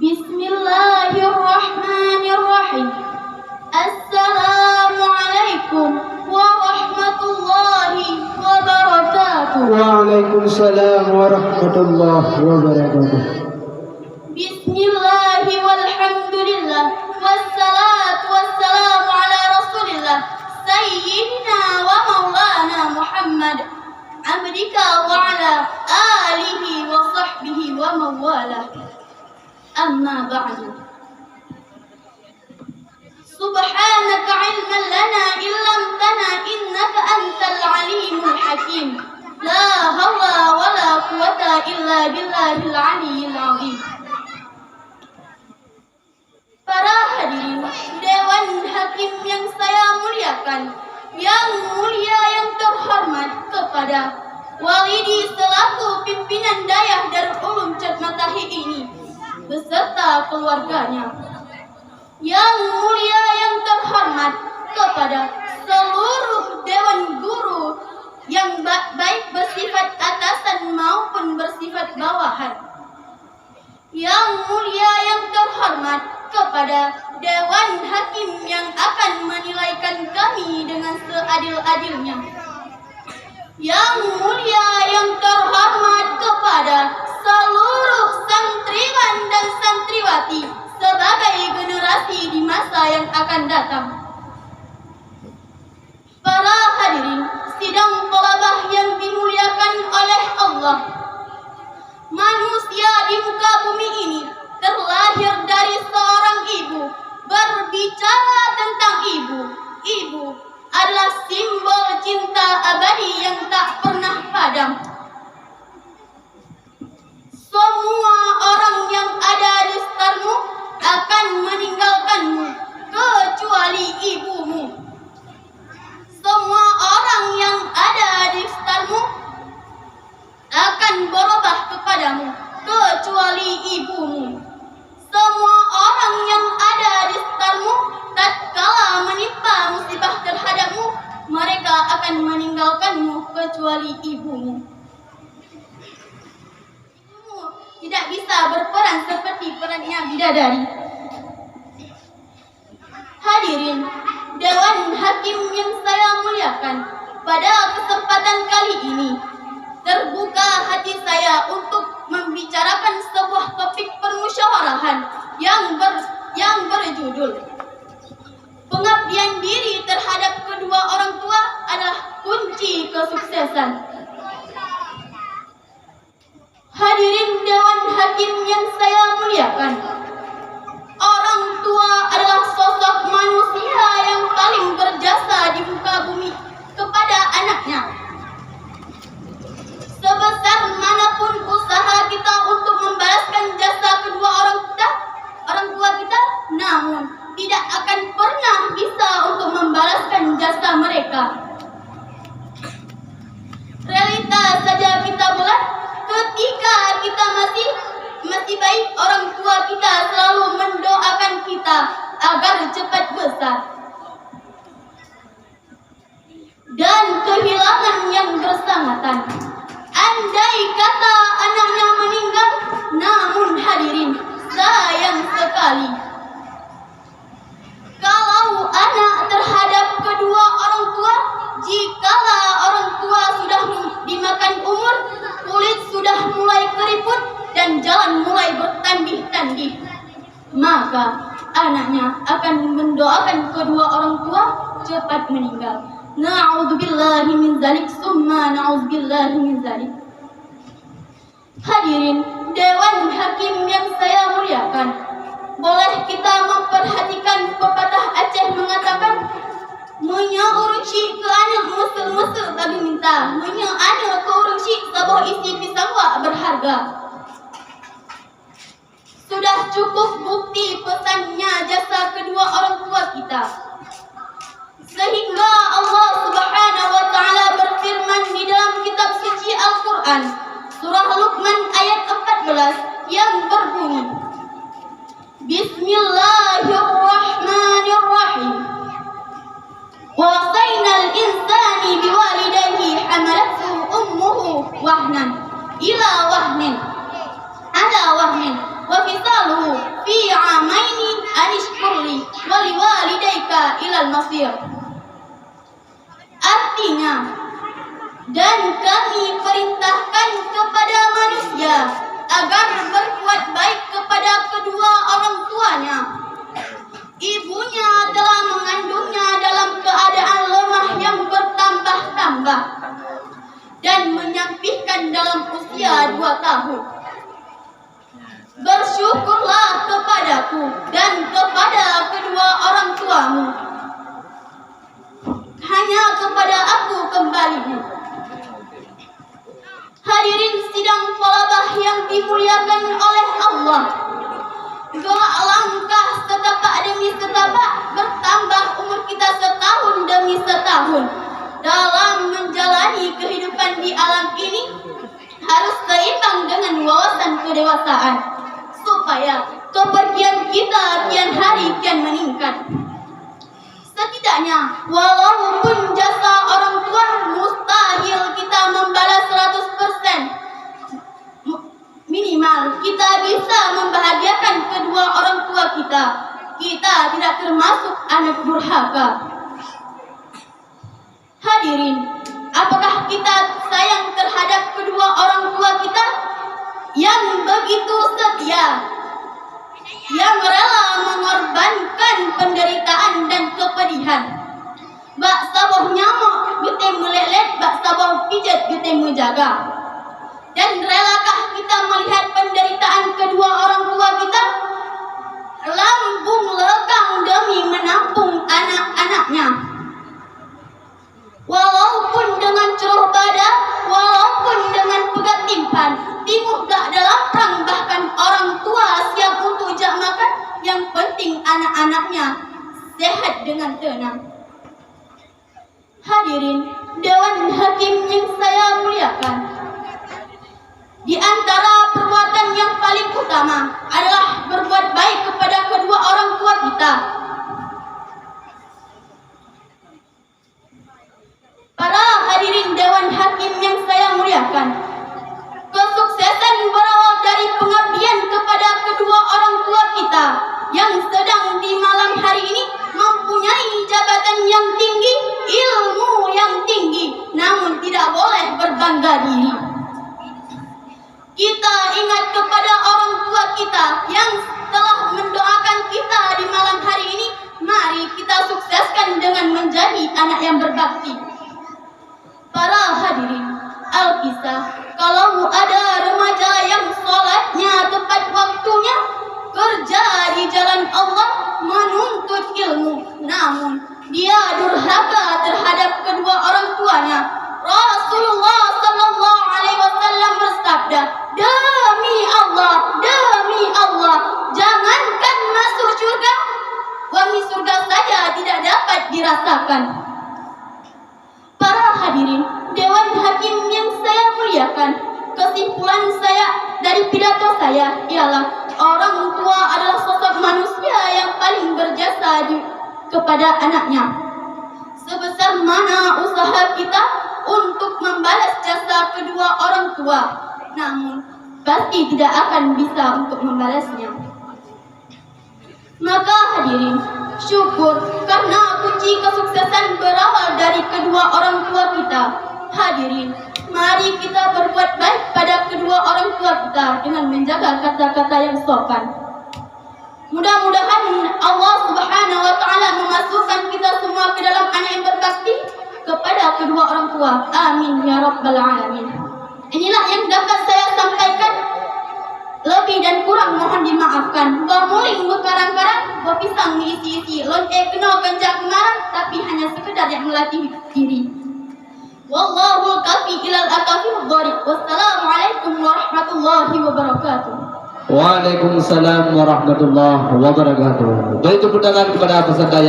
Bismillahirrahmanirrahim. Assalamualaikum warahmatullahi wabarakatuh. Waalaikumsalam warahmatullahi wabarakatuh. Bismillahi walhamdulillah wassalatu wassalamu ala rasulillah sayyidina wa maulana Muhammad abdika wa ala alihi wa sahbihi wa mawalah. Amma ba'du. Subhanaka ilman lana illam tana innaka antal alimul hakim. La hawla wa la quwata illa billahil aliyyil azim. Para hadirin Dewan Hakim yang saya muliakan, yang mulia yang terhormat kepada Walidi selaku pimpinan Dayah Darul Ulum Chatmatahi ini beserta keluarganya, yang mulia yang terhormat kepada seluruh Dewan Guru yang baik bersifat atasan maupun bersifat bawahan, yang mulia yang terhormat kepada Dewan Hakim yang akan menilaikan kami dengan seadil-adilnya, yang mulia yang terhormat kepada seluruh santriwan dan santriwati sebagai generasi di masa yang akan datang. Para hadirin sidang thalabah yang dimuliakan oleh Allah, manusia di muka bumi ini terlahir dari seorang ibu. Berbicara tentang ibu, ibu adalah simbol cinta abadi yang tak pernah padam. Semua orang yang ada di sekitarmu akan meninggalkanmu kecuali ibumu. Semua orang yang ada di sekitarmu akan berubah kepadamu kecuali ibumu. Semua orang yang ada di sekitarmu tatkala menimpa musibah terhadapmu, mereka akan meninggalkanmu kecuali ibumu. Ibumu tidak bisa berperan seperti perannya bidadari. Hadirin Dewan Hakim yang saya muliakan, pada kesempatan kali ini terbuka hati saya untuk membicarakan sebuah topik permusyawarahan yang berjudul pengabdian diri terhadap kedua orang tua adalah kunci kesuksesan. Hadirin Dewan Hakim yang saya muliakan, orang tua adalah sosok manusia yang paling berjasa di muka bumi kepada anaknya. Sebesar manapun usaha kita untuk membalaskan jasa kedua orang tua kita, namun tidak akan pernah bisa untuk membalaskan jasa mereka. Realita saja kita buat ketika kita masih baik, orang tua kita selalu mendoakan kita agar cepat besar. Dan kehilangan yang bersangkutan. Andai kata anaknya meninggal, namun hadirin sayang sekali kalau anak terhadap kedua orang tua, jikalau orang tua sudah dimakan umur, kulit sudah mulai keriput dan jalan mulai bertandih-tandih, maka anaknya akan mendoakan kedua orang tua cepat meninggal. Na'udzubillahi min dzalik, summa na'udzubillahi min dzalik. Hadirin Dewan Hakim yang saya muliakan, boleh kita memperhatikan pepatah Aceh mengatakan, "Munya urusi ke anak mesel-mesel tapi minta, munya anak ke urusi saboh isi pisang wak berharga." Sudah cukup bukti pesannya jasa kedua orang tua kita, sehingga Allah Subhanahu wa taala berfirman di dalam kitab suci Al-Qur'an, surah Luqman ayat 14 yang berbunyi, Bismillahirrahmanirrahim. Wa wasainal insani biwalidayhi hamalathu ummuhu wahnan ila wahnin ala wahnin wa fisaluhu kafir. Artinya, dan kami perintahkan kepada manusia agar berbuat baik kepada kedua orang tuanya. Ibunya telah mengandungnya dalam keadaan lemah yang bertambah-tambah dan menyampihkan dalam usia 2 tahun. Bersyukurlah kepadaku dan kepada kedua orang tuamu. Hanya kepada aku kembalimu. Hadirin sidang thalabah yang dimuliakan oleh Allah. Gerak langkah setapak demi setapak, bertambah umur kita setahun demi setahun. Dalam menjalani kehidupan di alam ini harus seimbang dengan wawasan kedewasaan, supaya kepergian kita kian hari kian meningkat. Setidaknya, walaupun jasa orang tua mustahil kita membalas 100%, minimal kita bisa membahagiakan kedua orang tua kita. Kita tidak termasuk anak durhaka. Hadirin, apakah kita sayang terhadap kedua orang tua kita yang begitu setia, yang rela mengorbankan penderitaan dan kepedihan? Bak saboh nyamuk gete melelet, bak saboh pijat gete menjaga. Dan relakah kita melihat penderitaan kedua orang tua kita? Lambung lekang demi menampung anak-anaknya. Walaupun dengan ceroh badan, walaupun dengan pegat timpan, timuh gak dalam perang, bahkan orang tua siap untuk jak makan. Yang penting anak-anaknya sehat dengan tenang. Hadirin Dewan Hakim yang saya muliakan, di antara perbuatan yang paling utama adalah berbuat baik kepada kedua orang tua kita. Para hadirin Dewan Hakim yang saya muliakan, kesuksesan berawal dari pengabdian kepada kedua orang tua kita yang sedang di malam hari ini mempunyai jabatan yang tinggi, ilmu yang tinggi, namun tidak boleh berbangga diri. Kita ingat kepada orang tua kita yang telah mendoakan kita di malam hari ini. Mari kita sukseskan dengan menjadi anak yang berbakti. Para hadirin, Alkisah, kalau ada remaja yang sholatnya tepat waktunya, kerja di jalan Allah, menuntut ilmu, namun dia durhaka terhadap kedua orang tuanya. Rasulullah sallallahu alaihi wasallam bersabda, demi Allah, jangankan masuk surga, wangi surga saja tidak dapat dirasakan. Para hadirin Dewan Hakim yang saya muliakan, kesimpulan saya dari pidato saya ialah orang tua adalah sosok manusia yang paling berjasa kepada anaknya. Sebesar mana usaha kita untuk membalas jasa kedua orang tua, namun pasti tidak akan bisa untuk membalasnya. Maka hadirin, syukur karena kunci kesuksesan berawal dari kedua orang tua kita. Hadirin, mari kita berbuat baik pada kedua orang tua kita dengan menjaga kata-kata yang sopan. Mudah-mudahan Allah Subhanahu wa taala memasukkan kita semua ke dalam anak yang berbakti kepada kedua orang tua. Amin ya rabbal alamin. Inilah yang dapat saya sampaikan. Lebih dan kurang mohon dimaafkan. Bamuling bekarang-karang, bapisang diisi-isi, lonce kena kenjak kemarang, tapi hanya sekedar yang melatih diri. Wallahu kafi ilal akafi dharib. Wassalamualaikum warahmatullahi wabarakatuh. Waalaikumsalam warahmatullahi wabarakatuh. Baik, tepuk tangan kepada peserta yang